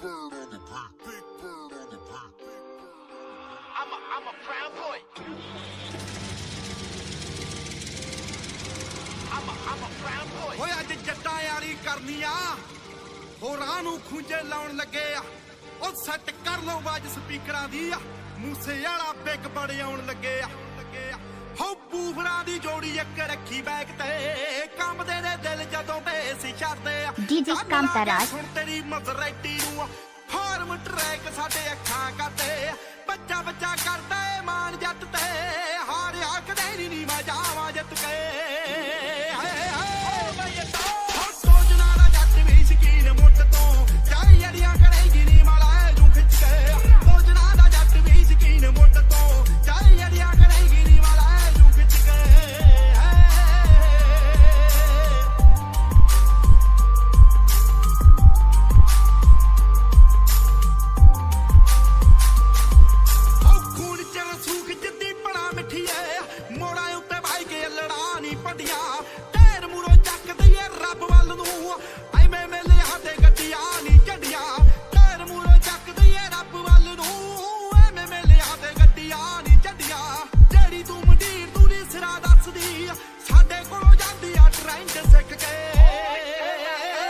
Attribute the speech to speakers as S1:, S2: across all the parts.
S1: bird on the beat. Big bird on the beat.
S2: I'm a proud boy. I'm a proud boy.
S3: ਹੋਏ ਅੱਜ ਜੱਟਾਂ ਵਾਲੀ ਕਰਨੀ ਆ ਹੋਰਾਂ ਨੂੰ ਖੁੰਝੇ ਲਾਉਣ ਲੱਗੇ ਆ ਉਹ ਸੈੱਟ ਕਰ ਲਓ ਬਾਜ ਸਪੀਕਰਾਂ ਦੀ ਆ ਮੂਸੇ ਵਾਲਾ ਬਿਗ ਬੜੇ ਆਉਣ ਲੱਗੇ ਆ ਹੋ ਬੂਫਰਾਂ ਦੀ ਜੋੜੀ ਇੱਕ ਰੱਖੀ ਬੈਕ ਤੇ ਕੰਬਦੇ ਨੇ ਦਿਲ ਜਦੋਂ ਬੇਸ ਛੱਡਦੇ ਆ
S4: ਡੀਜੇ ਕਾਮਤਾਰਾਜ
S3: ਸੁਣ ਤੇਰੀ ਮਜ਼ਰੈਟੀ ਨੂੰ ਫਾਰਮ ਟਰੈਕ ਸਾਡੇ ਅੱਖਾਂ ਕਰਦੇ ਬੱਚਾ ਬੱਚਾ ਕਰਦਾ ਏ ਮਾਨ ਜੱਟ ਤੇ ਹਾਰ ਆਖਦੇ ਨਹੀਂ ਮੈਂ ਜਾਵਾਂ ਜਿੱਤ ਕੇ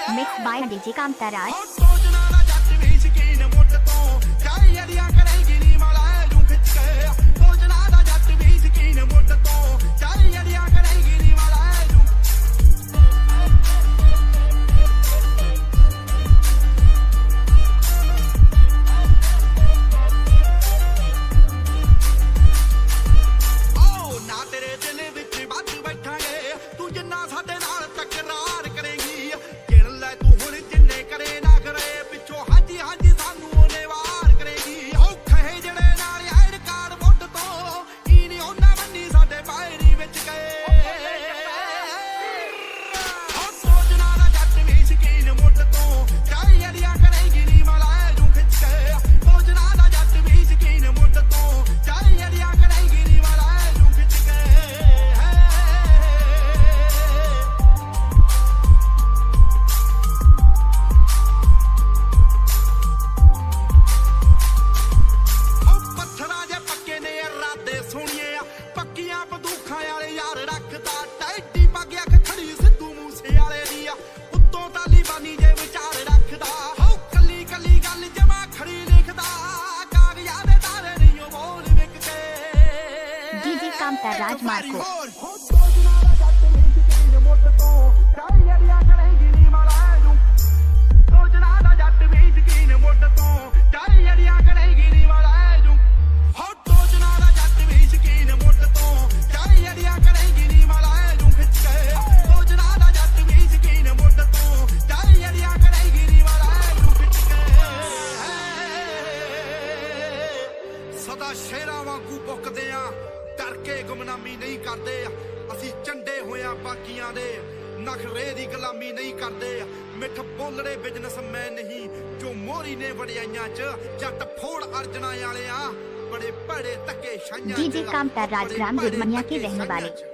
S4: Mixed by DJ Kamtaraj. ਪੱਕੀਆਂ ਬੰਦੂਖਾਂ ਵਾਲੇ ਯਾਰ ਰੱਖਦਾ ਟੈਡੀ ਪੱਗਿਆ ਖੜੀ ਸਿੱਧੂ ਮੂਸੇ ਵਾਲੇ ਦੀ ਆ ਉੱਤੋਂ ਤਾਲੀਬਾਨੀ ਜੇ ਵਿਚਾਰ ਰੱਖਦਾ ਹੋ ਕੱਲੀ ਕੱਲੀ ਗੱਲ ਜਮਾ ਖੜੀ ਲਿਖਦਾ ਕਾਗਜ਼ਾਂ ਦੇ ਤਾਰੇ ਨਹੀਂ ਉਹ ਬੋਲ ਵਿਕ ਕੇ DJ Kamtaraj Marco.
S3: ਸਦਾ ਸ਼ੇਰਾਂ ਵਾਂਗੂ ਬੁੱਕਦੇ ਆ ਕਰਕੇ ਗੁਮਨਾਮੀ ਨਹੀਂ ਕਰਦੇ ਅਸੀਂ ਝੰਡੇ ਹੋਇਆ ਬਾਕੀਆਂ ਦੇ ਨਖਰੇ ਦੀ ਗੁਲਾਮੀ ਨਹੀਂ ਕਰਦੇ ਮਿੱਠ ਬੋਲੜੇ ਬਿਜ਼ਨਸਮੈਨ ਨਹੀਂ ਜੋ ਮੋਰੀ ਨੇ ਵੜਿਆਈਆਂ ਚ ਜੱਟ ਫੋੜ ਅਰਜਣਾ ਵਾਲਿਆਂ बड़े बड़े तके
S4: DJ Kamtaraj ग्राम दुधमनिया के रहने वाले।